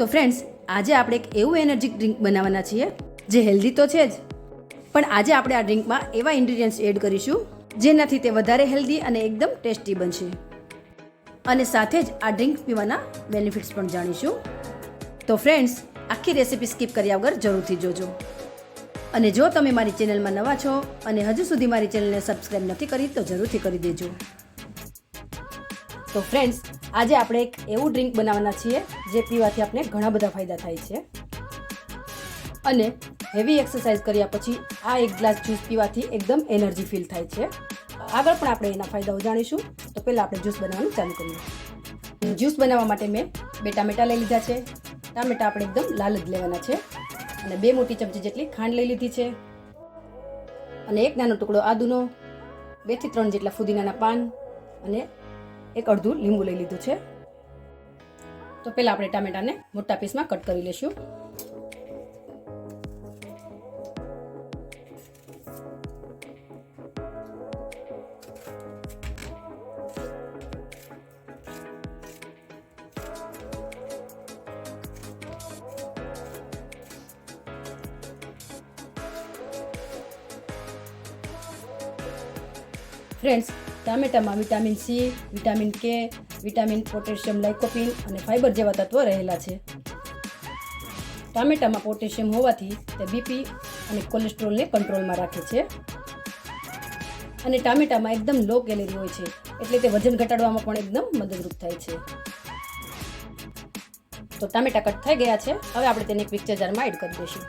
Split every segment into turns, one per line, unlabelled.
તો ફ્રેન્ડ્સ, આજે આપણે એક એવું એનર્જી ડ્રિંક બનાવવાના છીએ જે હેલ્ધી તો છે જ, પણ આજે આપણે આ ડ્રિંકમાં એવા ઇન્ગ્રીડિયન્ટ્સ એડ કરીશું જેનાથી તે વધારે હેલ્ધી અને એકદમ ટેસ્ટી બનશે. અને સાથે જ આ ડ્રિંક પીવાના બેનિફિટ્સ પણ જાણીશું. તો ફ્રેન્ડ્સ, આખી રેસીપી સ્કીપ કર્યા વગર જરૂરથી જોજો. અને જો તમે મારી ચેનલમાં નવા છો અને હજુ સુધી મારી ચેનલને સબસ્ક્રાઈબ નથી કરી તો જરૂરથી કરી દેજો. તો ફ્રેન્ડ્સ, આજે આપણે એક એવું ડ્રિંક બનાવવાના છીએ જે પીવાથી આપણે ઘણા બધા ફાયદા થાય છે. અને હેવી એક્સરસાઇઝ કર્યા પછી આ એક ગ્લાસ જ્યુસ પીવાથી એકદમ એનર્જી ફીલ થાય છે. આગળ પણ આપણે એના ફાયદાઓ જાણીશું. તો પહેલાં આપણે જ્યુસ બનાવવાનું ચાલુ કરીએ. જ્યુસ બનાવવા માટે મેં 2 ટામેટાં લઈ લીધા છે. ટામેટાં આપણે એકદમ લાલ જ લેવાના છે. અને 2 મોટી ચમચી જેટલી ખાંડ લઈ લીધી છે. અને એક નાનો ટુકડો આદુનો, 2 થી 3 જેટલા ફુદીનાના પાન અને એક અડધું લીંબુ લઈ લીધું છે. તો પહેલાં આપણે ટામેટાને મોટા પીસમાં કટ કરી લઈશું. ફ્રેન્ડ્સ, ટામેટામાં વિટામિન સી, વિટામિન કે, વિટામિન, પોટેશિયમ, લાઇકોપિન અને ફાઇબર જેવા તત્વો રહેલા છે. ટામેટામાં પોટેશિયમ હોવાથી તે બીપી અને કોલેસ્ટ્રોલને કંટ્રોલમાં રાખે છે. અને ટામેટામાં એકદમ લો કેલેરી હોય છે, એટલે તે વજન ઘટાડવામાં પણ એકદમ મદદરૂપ થાય છે. તો ટામેટા કટ થઈ ગયા છે. હવે આપણે તેને એક મિક્સર જારમાં એડ કરી દઈશું.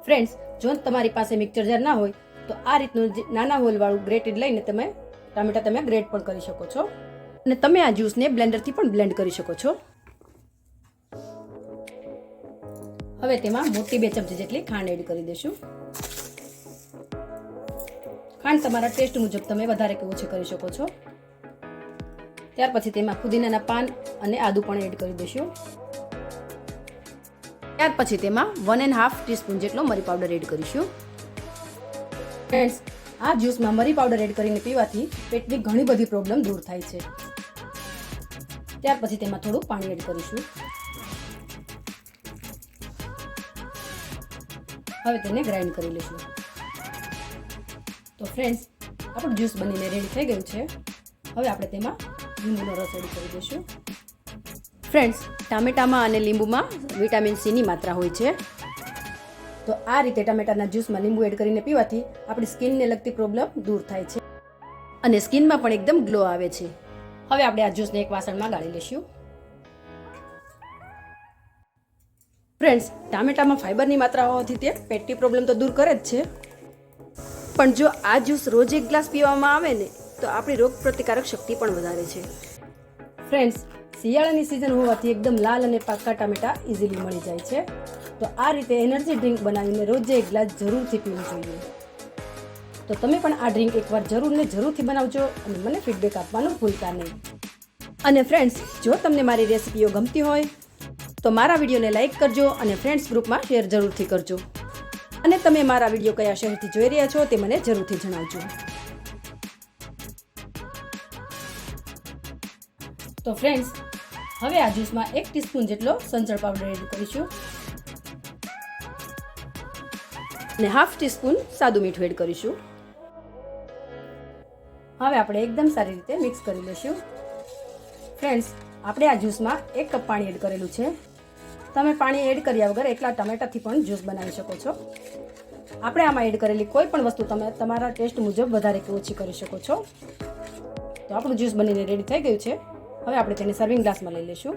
ફ્રેન્ડ્સ, જો તમારી પાસે મિક્સર જાર ના હોય તો આ રીતનું નાના હોલવાળું ગ્રેટેડ લઈને તમે ટામેટા ગ્રેટ પણ કરી શકો છો. અને તમે આ જ્યુસને બ્લેન્ડરથી પણ બ્લેન્ડ કરી શકો છો. હવે તેમાં મોટી 2 ચમચી જેટલી ખાંડ એડ કરી દઈશું. ખાંડ તમારા ટેસ્ટ મુજબ તમે વધારે કે ઓછી કરી શકો છો. ત્યાર પછી તેમાં ફુદીનાના પાન અને આદુ પણ એડ કરી દઈશું. ત્યાર પછી તેમાં 1.5 ટીસ્પૂન જેટલો મરી પાવડર એડ કરીશું. ફ્રેન્ડ્સ, આ જ્યુસમાં મરી પાવડર એડ કરીને પીવાથી પેટની ઘણી બધી પ્રોબ્લેમ દૂર થાય છે. ત્યાર પછી તેમાં થોડું પાણી એડ કરીશું. હવે તેને ગ્રાઇન્ડ કરી લઈશું. તો ફ્રેન્ડ્સ, આપણું જ્યુસ બનીને રેડી થઈ ગયું છે. હવે આપણે તેમાં લીંબુનો રસ એડ કરી દઈશું. ફ્રેન્ડ્સ, ટામેટામાં અને લીંબુમાં વિટામિન સીની માત્રા હોય છે. તો આ રીતે ટામેટાના જ્યુસમાં લીંબુ એડ કરીને પીવાથી આપણી સ્કિનને લગતી પ્રોબ્લેમ દૂર થાય છે અને સ્કિનમાં પણ એકદમ ગ્લો આવે છે. હવે આપણે આ જ્યુસને એક વાસણમાં ગાળી લઈશું. ફ્રેન્ડ્સ, ટામેટામાં ફાઇબરની માત્રા હોવાથી તે પેટની પ્રોબ્લેમ તો દૂર કરે જ છે, પણ જો આ જ્યુસ રોજ એક ગ્લાસ પીવામાં આવે ને તો આપણી રોગ પ્રતિકારક શક્તિ પણ વધારે છે. ફ્રેન્ડ્સ, શિયાળાની સિઝન હોવાથી એકદમ લાલ અને પાકા ટામેટા ઇઝીલી મળી જાય છે. તો આ રીતે એનર્જી ડ્રિંક બનાવીને રોજે એક ગ્લાસ જરૂરથી પીવું જોઈએ. તો તમે પણ આ ડ્રિંક એકવાર જરૂરથી બનાવજો અને મને ફીડબેક આપવાનું ભૂલતા નહીં. અને ફ્રેન્ડ્સ, જો તમને મારી રેસિપીઓ ગમતી હોય તો મારા વિડીયોને લાઇક કરજો અને ફ્રેન્ડ્સ ગ્રુપમાં શેર જરૂરથી કરજો. અને તમે મારા વિડીયો કયા શહેરથી જોઈ રહ્યા છો તે મને જરૂરથી જણાવજો. તો ફ્રેન્ડ્સ, હવે આ જ્યુસમાં 1 ટીસ્પૂન જેટલો સંચળ પાવડર એડ કરીશું અને 1/2 ટીસ્પૂન સાદું મીઠું એડ કરીશું. હવે આપણે એકદમ સારી રીતે મિક્સ કરી લઈશું. ફ્રેન્ડ્સ, આપણે આ જ્યુસમાં 1 કપ પાણી એડ કરેલું છે. તમે પાણી એડ કર્યા વગર એકલા ટમેટાથી પણ જ્યુસ બનાવી શકો છો. આપણે આમાં એડ કરેલી કોઈ પણ વસ્તુ તમે તમારા ટેસ્ટ મુજબ વધારે કે ઓછી કરી શકો છો. તો આપણું જ્યુસ બનીને રેડી થઈ ગયું છે. હવે આપણે તેને સર્વિંગ ગ્લાસમાં લઈ લઈશું.